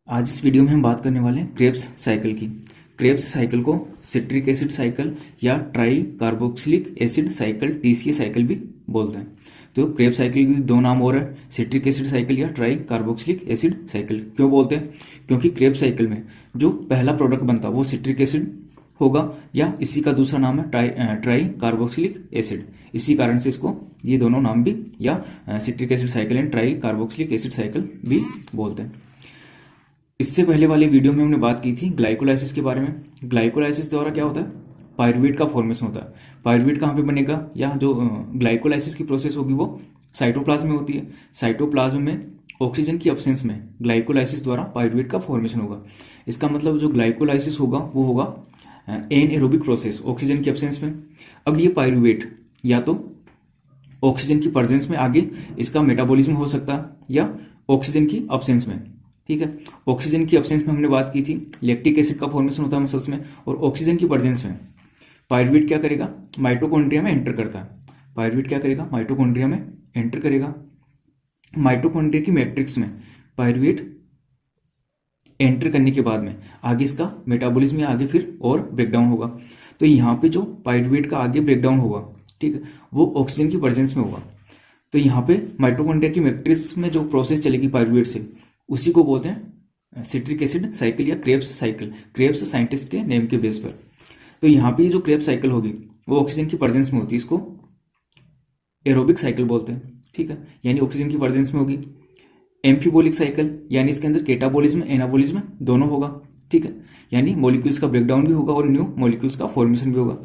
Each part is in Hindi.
आज इस वीडियो में हम बात करने वाले हैं क्रेब्स साइकिल की। क्रेब्स साइकिल को सिट्रिक एसिड साइकिल या try carboxylic acid cycle TCA cycle भी बोलते हैं। तो क्रेब्स साइकिल के दो नाम और है, सिट्रिक एसिड साइकिल या ट्राई कार्बोक्सिलिक एसिड साइकिल। क्यों बोलते हैं? क्योंकि क्रेब्स साइकिल में जो पहला प्रोडक्ट बनता है वो सिट्रिक एसिड होगा या इसी का दूसरा नाम है ट्राई कार्बोक्सिलिक एसिड। इसी कारण से इसको ये दोनों नाम भी या citric acid cycle and try carboxylic acid cycle भी बोलते हैं। इससे पहले वाले वीडियो में हमने बात की थी ग्लाइकोलाइसिस के बारे में। ग्लाइकोलाइसिस द्वारा क्या होता है? पायरुवेट का फॉर्मेशन होता है। पायरुवेट कहाँ पे बनेगा? या जो ग्लाइकोलाइसिस की प्रोसेस होगी वो साइटोप्लाज्म में होती है। साइटोप्लाज्म में ऑक्सीजन की एब्सेंस में ग्लाइकोलाइसिस द्वारा पायरुवेट का फॉर्मेशन होगा। इसका मतलब जो ग्लाइकोलाइसिस होगा वो होगा एनएरोबिक प्रोसेस, ऑक्सीजन की एब्सेंस में। अब ये पायरुवेट या तो ऑक्सीजन की प्रेजेंस में आगे इसका मेटाबॉलिज्म हो सकता है या ऑक्सीजन की एब्सेंस में। ठीक है, ऑक्सीजन की एब्सेंस में हमने बात की थी लैक्टिक एसिड का फॉर्मेशन होता है मसल्स में, और ऑक्सीजन की प्रेजेंस में पायरुवेट क्या करेगा? माइटोकॉन्ड्रिया में एंटर करता है। पायरुवेट क्या करेगा? माइटोकॉन्ड्रिया में एंटर करेगा। माइटोकॉन्ड्रिया की मैट्रिक्स में पायरुवेट एंटर करने के बाद में आगे इसका मेटाबॉलिज्म आगे फिर और ब्रेकडाउन होगा। तो यहाँ पे जो पायरुवेट का आगे ब्रेकडाउन होगा, ठीक है, वो ऑक्सीजन की प्रेजेंस में होगा। तो यहाँ पे माइटोकॉन्ड्रिया की मैट्रिक्स में जो प्रोसेस चलेगी पायरुवेट से, उसी को बोलते हैं सिट्रिक एसिड साइकिल या क्रेब्स साइकिल। क्रेब्स साइंटिस्ट के नेम के बेस पर। तो यहाँ पे जो क्रेब्स साइकिल होगी वो ऑक्सीजन की प्रेजेंस में होती है, इसको एरोबिक साइकिल बोलते हैं। ठीक है, यानी ऑक्सीजन की प्रेजेंस में होगी। एम्फीबोलिक साइकिल यानी इसके अंदर केटाबोलिज्म एनाबोलिज्म दोनों होगा। ठीक है, यानी मॉलिक्यूल्स का ब्रेकडाउन भी होगा और न्यू मॉलिक्यूल्स का फॉर्मेशन भी होगा।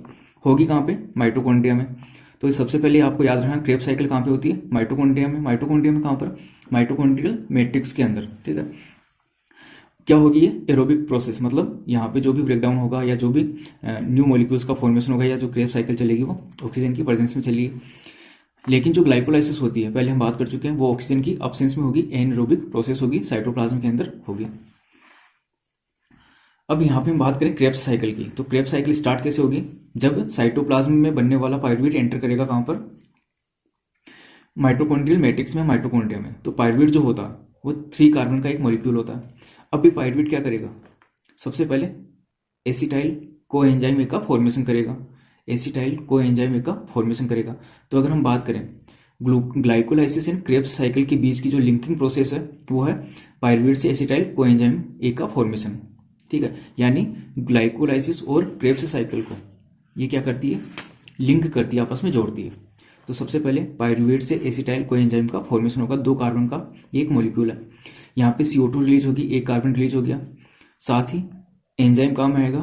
होगी कहाँ पे? माइटोकॉन्ड्रिया में। तो सबसे पहले आपको याद रखना क्रेब्स साइकिल कहाँ पे होती है? माइटोकॉन्ड्रिया में। माइटोकॉन्ड्रिया में कहाँ पर? माइटोकॉन्ड्रियल मैट्रिक्स के अंदर। ठीक है, क्या होगी ये? एरोबिक प्रोसेस, मतलब यहाँ पे जो भी ब्रेकडाउन होगा या जो भी न्यू मॉलिक्यूल्स का फॉर्मेशन होगा या जो क्रेब्स साइकिल चलेगी वो ऑक्सीजन की प्रेजेंस में चलेगी। लेकिन जो ग्लाइकोलाइसिस होती है, पहले हम बात कर चुके हैं, वो ऑक्सीजन की एब्सेंस में होगी, एनएरोबिक प्रोसेस होगी, साइटोप्लाज्म के अंदर होगी। अब यहाँ पे हम बात करें क्रेब्स साइकिल की। तो क्रेब्स साइकिल स्टार्ट कैसे होगी? जब साइटोप्लाज्म में बनने वाला पायरुवेट एंटर करेगा कहाँ पर? माइटोकॉन्ड्रियल मैट्रिक्स में, माइटोकॉन्ड्रिया में। तो पायरुवेट जो होता है वो 3 कार्बन का एक मॉलिक्यूल होता है। अब ये पायरुवेट क्या करेगा? सबसे पहले एसिटाइल कोएंजाइम ए का फॉर्मेशन करेगा। एसिटाइल कोएंजाइम ए का फॉर्मेशन करेगा। तो अगर हम बात करें ग्लाइकोलाइसिस एंड क्रेब्स साइकिल के बीच की जो लिंकिंग प्रोसेस है वो है पायरुवेट से एसिटाइल कोएंजाइम ए का फॉर्मेशन। ठीक है, यानी ग्लाइकोलाइसिस और क्रेब्स साइकिल को ये क्या करती है? लिंक करती है, आपस में जोड़ती है। तो सबसे पहले पायरुवेट से एसिटाइल कोएंजाइम का फॉर्मेशन होगा, 2 कार्बन का एक मॉलिक्यूल है। यहाँ पे CO2 रिलीज होगी, 1 कार्बन रिलीज हो गया। साथ ही एंजाइम काम आएगा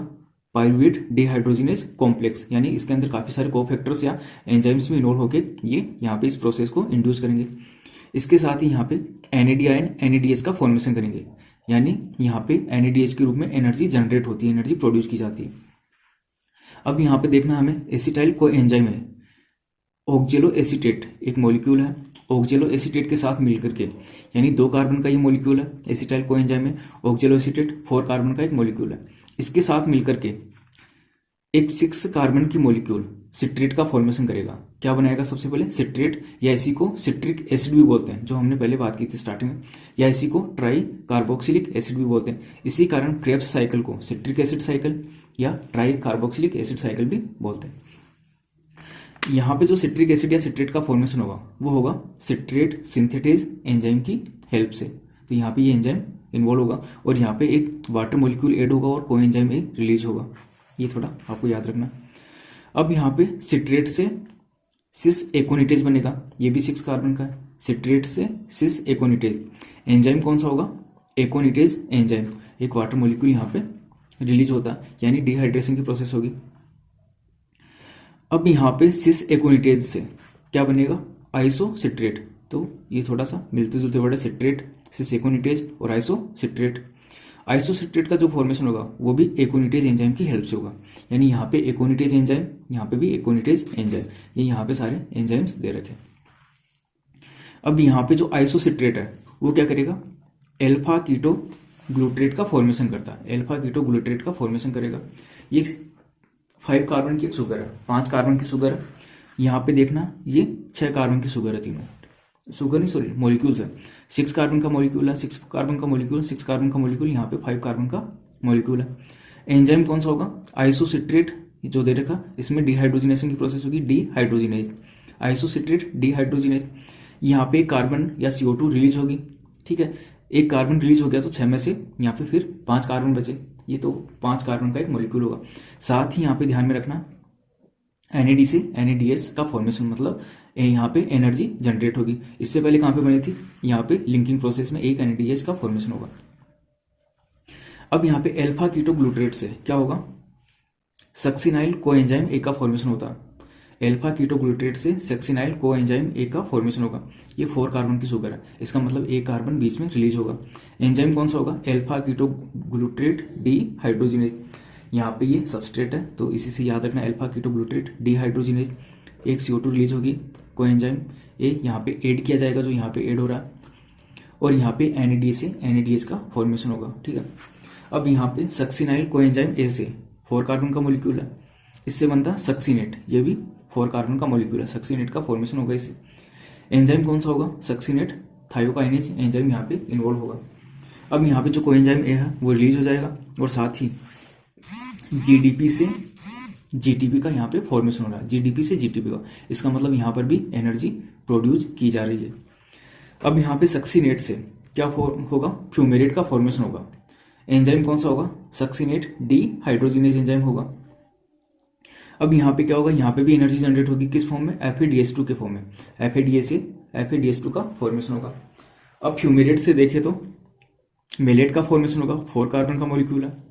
पायरुवेट डिहाइड्रोजिनेज कॉम्प्लेक्स, यानी इसके अंदर काफी सारे कोफैक्टर्स या एंजाइम्स भी इन्वॉल्व होकर ये यहाँ पे इस प्रोसेस को इंड्यूस करेंगे। इसके साथ ही यहाँ पे NADH NADH का फॉर्मेशन करेंगे, यानी यहाँ पे NADH के रूप में एनर्जी जनरेट होती है, एनर्जी प्रोड्यूस की जाती है। अब यहाँ पे देखना हमें एसिटाइल कोएंजाइम है, ऑक्जेलो एसीटेट एक मॉलिक्यूल है। ऑक्जेलो एसीटेट के साथ मिलकर के, यानी 2 कार्बन का ये मॉलिक्यूल है एसिटाइल कोएंजाइम में। ऑक्जेलो एसीटेट 4 कार्बन का एक मॉलिक्यूल है। इसके साथ मिलकर के एक 6 कार्बन की मॉलिक्यूल सिट्रेट का फॉर्मेशन करेगा। क्या बनाएगा? सबसे पहले सिट्रेट, या इसी को सिट्रिक एसिड भी बोलते हैं, जो हमने पहले बात की थी स्टार्टिंग में, या इसी को ट्राई कार्बोक्सिलिक एसिड भी बोलते हैं। इसी कारण क्रेब्स साइकिल को सिट्रिक एसिड साइकिल या ट्राई कार्बोक्सिलिक एसिड साइकिल भी बोलते हैं। यहाँ पे जो सिट्रिक एसिड या सिट्रेट का फॉर्मेशन होगा वो होगा सिट्रेट सिंथेटेज एंजाइम की हेल्प से। तो यहाँ पे ये एंजाइम इन्वॉल्व होगा और यहाँ पे एक वाटर मॉलिक्यूल ऐड होगा और कोएंजाइम ए रिलीज होगा। ये थोड़ा आपको याद रखना। अब यहाँ पे सिट्रेट से सिस एकोनिटेज बनेगा, ये भी 6 कार्बन का है। सिट्रेट से सिस एकोनिटेज एंजाइम कौन सा होगा? एकोनिटेज एंजाइम। एक वाटर मॉलिक्यूल यहाँ पे रिलीज होता है, यानी डिहाइड्रेशन की प्रोसेस होगी। अब यहाँ पे सिस एकोनिटेज से क्या बनेगा? आइसोसिट्रेट। तो ये थोड़ा सा मिलते जुलते वर्ड है, सिट्रेट, सिस एकोनिटेज और आइसोसिट्रेट। आइसोसिट्रेट का जो फॉर्मेशन होगा वो भी एकोनिटेज एंजाइम की हेल्प से होगा, यानी यहाँ पे एकोनिटेज एंजाइम, यहाँ पे भी एकोनिटेज एंजाइम। ये यहाँ पे सारे एंजाइम्स दे रखे। अब यहाँ पे जो आइसोसिट्रेट है वो क्या करेगा? एल्फा कीटो ग्लूट्रेट का फॉर्मेशन करता है। एल्फा कीटो ग्लूट्रेट का फॉर्मेशन करेगा। ये 5 कार्बन की एक शुगर है, 5 कार्बन की शुगर है। यहाँ पे देखना ये 6 कार्बन की शुगर है तीनों। शुगर नहीं सॉरी मॉलिक्यूल्स है, 6 कार्बन का मॉलिक्यूल है, 6 कार्बन का मॉलिक्यूल, 6 कार्बन का मॉलिक्यूल, यहाँ पे 5 कार्बन का मॉलिक्यूल है। एंजाइम कौन सा होगा, आइसोसिट्रेट जो दे रखा, इसमें डिहाइड्रोजिनेशन की प्रोसेस होगी, डिहाइड्रोजिनेज, आइसोसिट्रेट डिहाइड्रोजिनेज। यहाँ पे कार्बन या CO2 रिलीज होगी, ठीक है, एक कार्बन रिलीज हो गया तो 6 में से यहाँ पे फिर 5 कार्बन बचे, ये तो 5 कार्बन का एक मॉलिक्यूल होगा। साथ ही यहाँ पे ध्यान में रखना NAD से NADH का फॉर्मेशन, मतलब यहाँ पे एनर्जी जनरेट होगी। इससे पहले कहाँ पे बनी थी, यहाँ पे लिंकिंग प्रोसेस में एक NADH का फॉर्मेशन होगा। अब यहाँ पे अल्फा कीटोग्लूटरेट से क्या होगा, सक्सिनाइल कोएंजाइम ए का फॉर्मेशन होता है। अल्फा कीटोग्लूटरेट से सक्सिनाइल कोएंजाइम ए का फॉर्मेशन होगा। ये 4 कार्बन की शुगर है, इसका मतलब एक कार्बन बीच में रिलीज होगा। एंजाइम कौन सा होगा, अल्फा कीटोग्लूटरेट डिहाइड्रोजिनेज। यहाँ पे ये सबस्ट्रेट है तो इसी से याद रखना, अल्फा कीटोग्लूटरेट डिहाइड्रोजिनेज। एक CO2 रिलीज होगी, कोएंजाइम ए यहाँ पे ऐड किया जाएगा जो यहाँ पे ऐड हो रहा है, और यहाँ पे NAD से NADH का फॉर्मेशन होगा, ठीक है। अब यहाँ पे सक्सिनाइल कोएंजाइम ए से 4 कार्बन का मॉलिक्यूल है, इससे बनता है सक्सीनेट, ये भी 4 कार्बन का मॉलिक्यूल है, सक्सीनेट का फॉर्मेशन होगा इससे। एंजाइम कौन सा होगा, सक्सीनेट थायोकाइनेज एंजाइम यहाँ पे इन्वॉल्व होगा। अब यहाँ पे जो कोएंजाइम ए है वो रिलीज हो जाएगा, और साथ ही GDP से GTP का यहाँ पे फॉर्मेशन हो रहा है, GDP से GTP का, इसका मतलब यहाँ पर भी एनर्जी प्रोड्यूस की जा रही है। अब यहाँ पे सक्सीनेट से क्या होगा, फ्यूमेरेट का फॉर्मेशन होगा। एंजाइम कौन सा होगा, सक्सीनेट डिहाइड्रोजिनेज एंजाइम होगा। अब यहाँ पे क्या होगा, यहाँ पे भी एनर्जी जनरेट होगी, किस फॉर्म में, FADH2 के फॉर्म में, FADH से FADH2 का फॉर्मेशन होगा। अब फ्यूमेरेट से देखें तो मेलेट का फॉर्मेशन होगा, 4 कार्बन का मॉलिक्यूल है।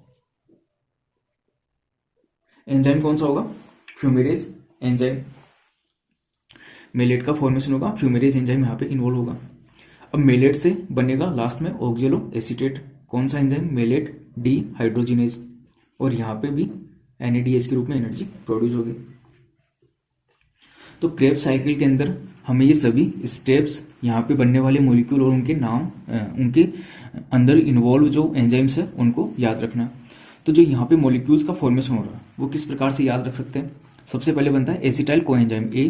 एंजाइम कौन सा होगा, फ्यूमेरेज एंजाइम, मेलेट का फॉर्मेशन होगा, फ्यूमेरेज एंजाइम यहाँ पे इन्वॉल्व होगा। अब मेलेट से बनेगा लास्ट में ऑक्जेलो एसीटेट, कौन सा एंजाइम, मेलेट डिहाइड्रोजिनेज, और यहाँ पे भी NADH के रूप में एनर्जी प्रोड्यूस होगी। तो क्रेब्स साइकिल के अंदर हमें ये सभी स्टेप्स, यहाँ पे बनने वाले मॉलिक्यूल और उनके नाम, उनके अंदर इन्वॉल्व जो एंजाइम्स है उनको याद रखना। तो जो यहाँ पे मॉलिक्यूल्स का फॉर्मेशन हो रहा है वो किस प्रकार से याद रख सकते हैं, सबसे पहले बनता है एसिटाइल कोएंजाइम ए,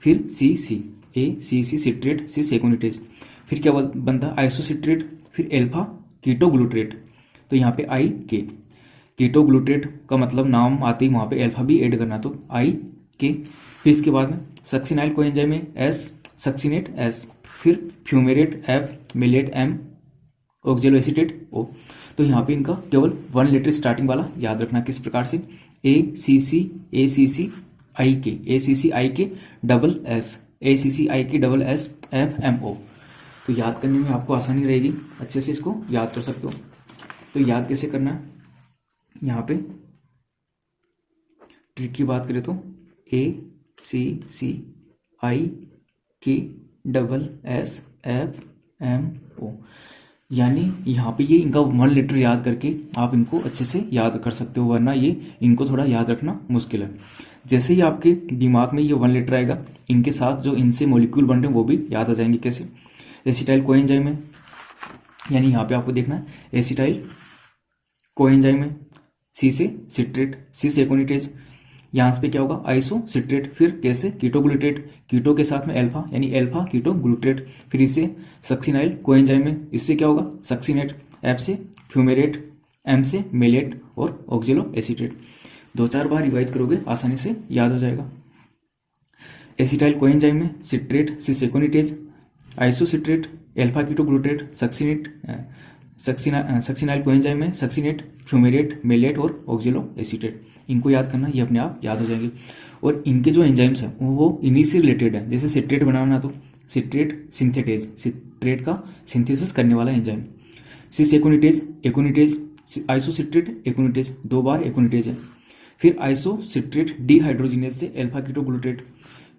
फिर CC सिट्रेट सी सेकोनिटेज, फिर क्या बनता है आइसोसिट्रेट, फिर अल्फा कीटोग्लूटरेट, तो यहाँ पे I के, कीटोग्लूटरेट का मतलब नाम आते ही वहाँ पे अल्फा भी ऐड करना, तो I के, फिर इसके बाद में सक्सिनाइल कोएंजाइम में S, सक्सिनेट S, फिर fumarate F, malate M, oxaloacetate O। तो यहाँ पे इनका केवल 1 लेटर स्टार्टिंग वाला याद रखना, किस प्रकार से, ACCIK डबल S FMO। तो याद करने में आपको आसानी रहेगी, अच्छे से इसको याद कर सकते हो। तो याद कैसे करना है, यहाँ पे ट्रिक की बात करें तो ACCIK डबल SFMO, यानी यहाँ पे ये इनका 1 लेटर याद करके आप इनको अच्छे से याद कर सकते हो, वरना ये इनको थोड़ा याद रखना मुश्किल है। जैसे ही आपके दिमाग में ये 1 लेटर आएगा, इनके साथ जो इनसे मॉलिक्यूल बन रहे हैं वो भी याद आ जाएंगे। कैसे, एसिटाइल कोएंजाइम है, यानी यहाँ पे आपको देखना है एसिटाइल कोएंजाइम है, C से सिट्रेट सी सेकोनिटेज, यहाँ पे क्या होगा आइसो सिट्रेट, फिर कैसे कीटोग्लूटेट, कीटो के साथ में अल्फा यानी अल्फा कीटोग्लूटेट, फिर इससे सक्सिनाइल कोएंजाइम में, इससे क्या होगा सक्सिनेट, F से फ्यूमेरेट, M से मेलेट और ऑक्जेलो एसीटेट। 2-4 बार रिवाइज करोगे आसानी से याद हो जाएगा। एसिटाइल कोएंजाइम में सिट्रेट सी सेकोनिटेज, आइसोसिट्रेट अल्फा कीटोग्लूटेट, सक्सिनाइल कोएंजाइम में सक्सिनेट, फ्यूमेरेट, मेलेट और ऑक्जेलो एसीटेट। इनको याद करना, ये अपने आप याद हो जाएंगे। और इनके जो एंजाइम्स हैं वो इन्हीं से रिलेटेड है। जैसे सिट्रेट बनाना तो सिट्रेट सिंथेटेज, सिट्रेट का सिंथेसिस करने वाला एंजाइम, सिस एकोनिटेज, आइसोसिट्रेट एकोनिटेज, 2 बार एकोनिटेज है, फिर आइसोसिट्रेट डिहाइड्रोजिनेज से अल्फा कीटोग्लूटेट,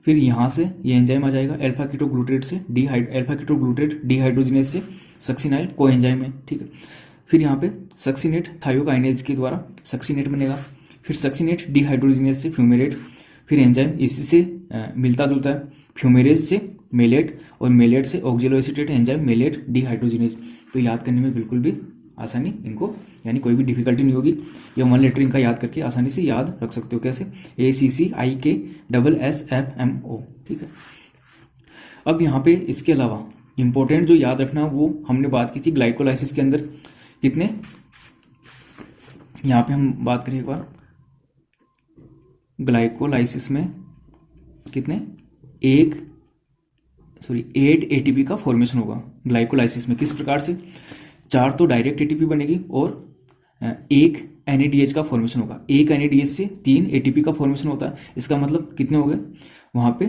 फिर यहाँ से ये एंजाइम आ जाएगा अल्फा कीटोग्लूटेट से अल्फा कीटोग्लूटेट डिहाइड्रोजिनेज से सक्सिनाइल कोएंजाइम है, ठीक है। फिर यहाँ पे सक्सिनेट थायोकाइनेज के द्वारा सक्सिनेट बनेगा, फिर सक्सिनेट डिहाइड्रोजिनेज से फ्यूमेरेट, फिर एंजाइम इसी से मिलता जुलता है, फ्यूमेरेज से मेलेट और मेलेट से ऑक्जेलो एसीटेट एंजाइम मेलेट डिहाइड्रोजिनेज। तो याद करने में बिल्कुल भी आसानी इनको, यानी कोई भी डिफिकल्टी नहीं होगी। या 1 लेटर इनका याद करके आसानी से याद रख सकते हो। कैसे, ACCIK डबल SFMO, ठीक है। अब यहाँ पे इसके अलावा इंपॉर्टेंट जो याद रखना वो हमने बात की थी ग्लाइकोलाइसिस के अंदर कितने, यहाँ पे हम बात करें एक बार, ग्लाइकोलाइसिस में कितने 8 एटीपी का फॉर्मेशन होगा ग्लाइकोलाइसिस में। किस प्रकार से, 4 तो डायरेक्ट एटीपी बनेगी और एक NADH का फॉर्मेशन होगा। एक NADH से 3 ATP का फॉर्मेशन होता है। इसका मतलब कितने हो गए, वहां पे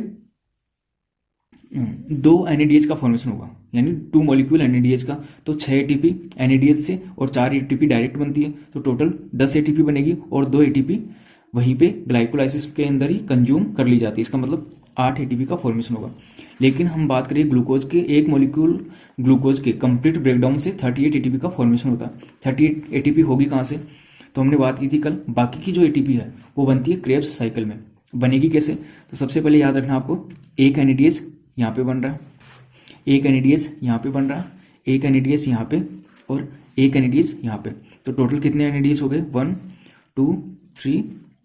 2 NADH का फॉर्मेशन होगा, यानी 2 मॉलिक्यूल NADH का, तो 6 ATP NADH से और 4 ATP डायरेक्ट बनती है, तो टोटल 10 ATP बनेगी और 2 ATP वहीं पे ग्लाइकोलाइसिस के अंदर ही कंज्यूम कर ली जाती है। इसका मतलब 8 ATP का फॉर्मेशन होगा। लेकिन हम बात करें ग्लूकोज के, एक मॉलिक्यूल ग्लूकोज के कंप्लीट ब्रेकडाउन से 38 ATP का फॉर्मेशन होता है। 38 ATP होगी कहाँ से, तो हमने बात की थी कल, बाकी की जो ATP है वो बनती है क्रेब्स साइकिल में। बनेगी कैसे, तो सबसे पहले याद रखना आपको, एक NADH यहाँ पे बन रहा है, एक NADH यहाँ पे बन रहा है, एक NADH यहाँ पे और एक NADH यहाँ पे, तो टोटल कितने NADH हो गए, 1 2 3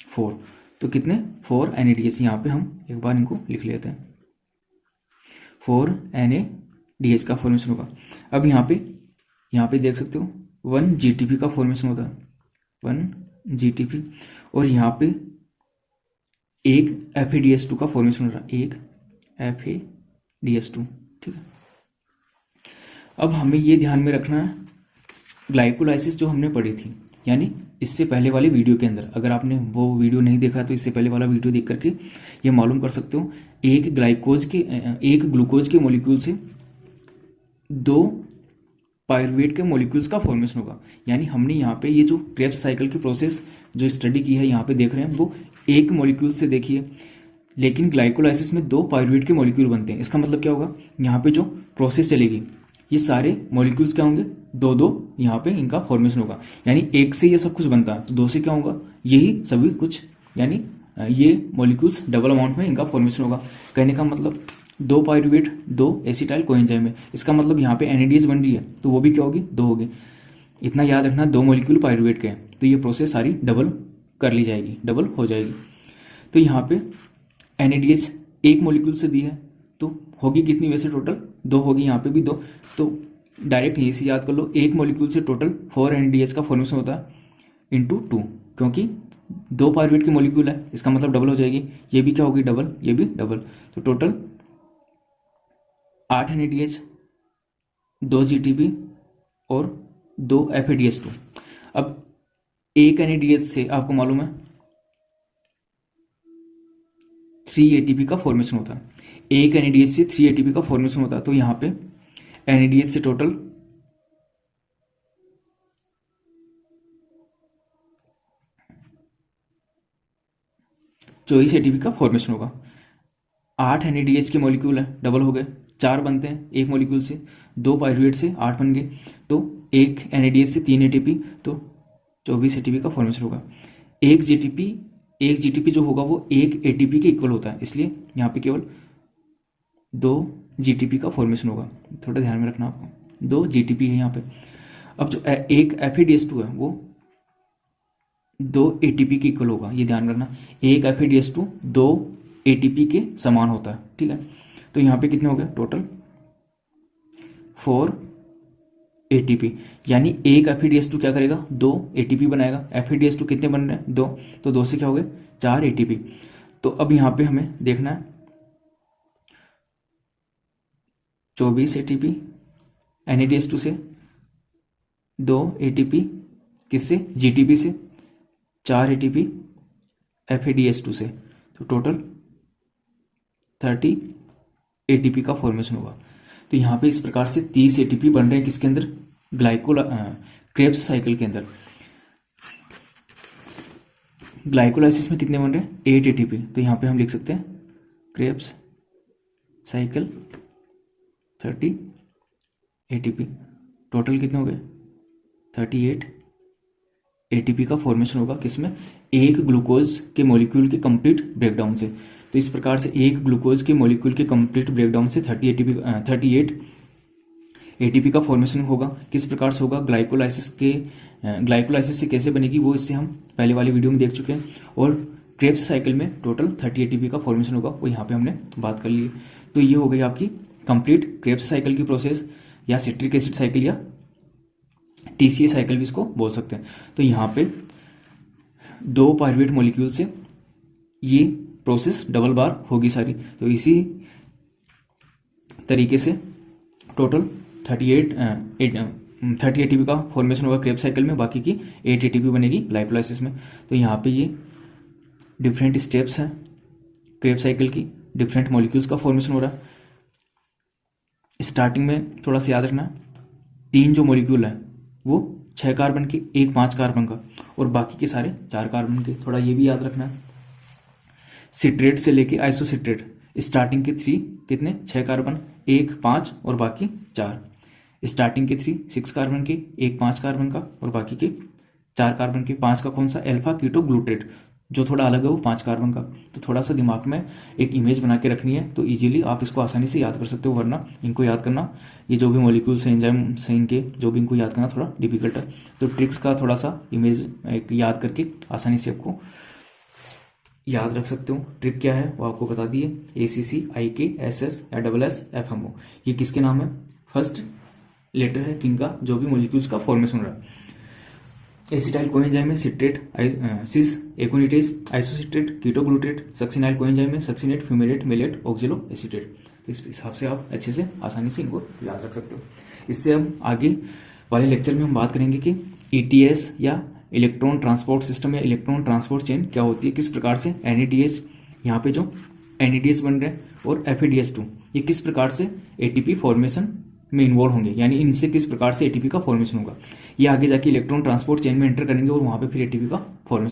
4, तो कितने 4 NADH। यहाँ पे हम एक बार इनको लिख लेते हैं, 4 NADH का फॉर्मेशन होगा। अब यहाँ पे देख सकते हो 1 GTP का फॉर्मेशन होता है, 1 GTP, और यहाँ पे एक FADH2 का फॉर्मेशन हो रहा है, एक FADH2, ठीक है। अब हमें ये ध्यान में रखना है, ग्लाइकोलाइसिस जो हमने पढ़ी थी, यानी इससे पहले वाले वीडियो के अंदर, अगर आपने वो वीडियो नहीं देखा तो इससे पहले वाला वीडियो देख करके ये मालूम कर सकते हो, एक ग्लूकोज के मॉलिक्यूल से 2 पायरुवेट के मॉलिक्यूल्स का फॉर्मेशन होगा। यानी हमने यहाँ पे ये जो क्रेब्स साइकिल की प्रोसेस जो स्टडी की है, यहाँ पे देख रहे हैं, वो एक मॉलिक्यूल से देखी है, लेकिन ग्लाइकोलाइसिस में 2 पायरुवेट के मॉलिक्यूल बनते हैं। इसका मतलब क्या होगा, यहाँ पे जो प्रोसेस चलेगी ये सारे मॉलिक्यूल्स क्या होंगे, 2 यहाँ पे इनका फॉर्मेशन होगा। यानी एक से ये सब कुछ बनता है, तो 2 से क्या होगा, यही सभी कुछ, यानी ये मॉलिक्यूल्स डबल अमाउंट में इनका फॉर्मेशन होगा। कहने का मतलब 2 पायरुवेट 2 एसिटाइल कोएंजाइम है। इसका मतलब यहाँ पे NADH बन रही है, तो वो भी क्या होगी, 2 होगी। इतना याद रखना, 2 मॉलिक्यूल पायरुवेट के हैं, तो ये प्रोसेस सारी डबल कर ली जाएगी, डबल हो जाएगी। तो यहाँ पे NADH एक मॉलिक्यूल से दी है, तो होगी कितनी, वैसे टोटल 2 होगी, यहाँ पे भी 2, तो डायरेक्ट यही से याद कर लो, एक मॉलिक्यूल से टोटल 4 NADH का फॉर्मेशन होता है इंटू 2, क्योंकि 2 पायरुवेट की मॉलिक्यूल है, इसका मतलब डबल हो जाएगी। ये भी क्या होगी, डबल, ये भी डबल, तो टोटल 8 NADH, 2 GTP और 2 FADH2। अब एक NADH से आपको मालूम है 3 ATP का फॉर्मेशन होता है, एक NADH से 3 ATP का फॉर्मेशन होता है, तो यहाँ पे NADH से टोटल 24 ATP का फॉर्मेशन होगा। 8 NADH के मॉलिक्यूल है, डबल हो गए, 4 बनते हैं एक मॉलिक्यूल से, 2 पायरुवेट से 8 बन गए, तो एक NADH से 3 ATP, तो 24 ATP का फॉर्मेशन होगा। एक GTP जो होगा वो एक ATP के इक्वल होता है, इसलिए यहाँ पे केवल 2 GTP का फॉर्मेशन होगा। थोड़ा ध्यान में रखना आपको, 2 GTP है यहाँ पे। अब जो एक FADH2 है वो 2 ATP के इक्वल होगा, ये ध्यान रखना, एक FADH2 2 ATP के समान होता है, ठीक है। तो यहाँ पे कितने हो गए, टोटल 4 ATP, यानी एक FADH2 क्या करेगा, 2 ATP बनाएगा। FADH2 कितने बन रहे हैं, 2, तो 2 से क्या हो गए, 4 ATP। तो अब यहाँ पे हमें देखना है 24 ATP NADH2 से, 2 ATP किससे, GTP से, 4 ATP FADH2 से, तो टोटल 30 ATP का फॉर्मेशन होगा। तो यहाँ पे इस प्रकार से 30 ATP बन रहे हैं किसके अंदर, क्रेब्स साइकिल के अंदर। ग्लाइकोलाइसिस में कितने बन रहे हैं, 8 ATP, तो यहाँ पे हम लिख सकते हैं क्रेब्स साइकिल 30 ATP, टोटल कितने हो गए, 38 ATP का फॉर्मेशन होगा किसमें, एक ग्लूकोज के मॉलिक्यूल के कंप्लीट ब्रेकडाउन से। तो इस प्रकार से एक ग्लूकोज के मॉलिक्यूल के कंप्लीट ब्रेकडाउन से 38 ATP का फॉर्मेशन होगा। किस प्रकार से होगा, ग्लाइकोलाइसिस से कैसे बनेगी वो इससे हम पहले वाले वीडियो में देख चुके हैं। और क्रेब्स साइकिल में टोटल 30 एटीपी का फॉर्मेशन होगा, वो यहाँ पे हमने बात कर ली है। तो ये हो गई आपकी कंप्लीट क्रेब्स साइकिल की प्रोसेस, या सिट्रिक एसिड साइकिल या टीसीए साइकिल भी इसको बोल सकते हैं। तो यहाँ पे 2 पायरुवेट मॉलिक्यूल से ये प्रोसेस डबल बार होगी सारी। तो इसी तरीके से टोटल 30 एटीपी का फॉर्मेशन होगा क्रेब्स साइकिल में, बाकी की 8 एटीपी बनेगी लाइपोलाइसिस में। तो यहाँ पे ये डिफरेंट स्टेप्स हैं क्रेब्स साइकिल की, डिफरेंट मॉलिक्यूल्स का फॉर्मेशन हो रहा है। स्टार्टिंग में थोड़ा सा याद रखना, 3 जो मॉलिक्यूल है वो 6 कार्बन के, 1 5 कार्बन का, और बाकी के सारे 4 कार्बन के, थोड़ा ये भी याद रखना है। सिट्रेट से लेके आइसोसिट्रेट, स्टार्टिंग के 3 कितने 6 कार्बन, 1 5 और बाकी 4। स्टार्टिंग के 3 6 कार्बन के, 1 5 कार्बन का और बाकी के 4 कार्बन के। 5 का कौन सा, अल्फा कीटो ग्लूट्रेट, जो थोड़ा अलग है वो 5 कार्बन का। तो थोड़ा सा दिमाग में एक इमेज बना के रखनी है, तो इजीली आप इसको आसानी से याद कर सकते हो, वरना इनको याद करना, ये जो भी मॉलिक्यूल्स हैं एंजाइम से इनके जो भी, इनको याद करना थोड़ा डिफिकल्ट है। तो ट्रिक्स का थोड़ा सा इमेज एक याद करके आसानी से आपको याद रख सकते हो। ट्रिक क्या है वो आपको बता दिए, ACC, IK, SS या SS, FMO, ये किसके नाम है, फर्स्ट लेटर है किनका, जो भी मॉलिक्यूल्स का फॉर्मेशन हो रहा है। एसिटाइल कोएंजाइम में citrate, cis aconitase, isocitrate, ketoglutarate, succinyl coenzyme में succinate, fumarate, malate, oxaloacetate. तो इस हिसाब से आप अच्छे से आसानी से इनको याद रख सकते हो। इससे हम आगे वाले लेक्चर में हम बात करेंगे कि ETS या इलेक्ट्रॉन ट्रांसपोर्ट सिस्टम या इलेक्ट्रॉन ट्रांसपोर्ट चेन क्या होती है, किस प्रकार से NADH, यहाँ पे जो NADH बन रहे हैं, और FADH2, ये किस प्रकार से ATP फॉर्मेशन में इन्वॉल्व होंगे, यानी इनसे किस प्रकार से ATP का फॉर्मेशन होगा। ये आगे जाके इलेक्ट्रॉन ट्रांसपोर्ट चेन में एंटर करेंगे और वहाँ पे फिर ATP का फॉर्मेशन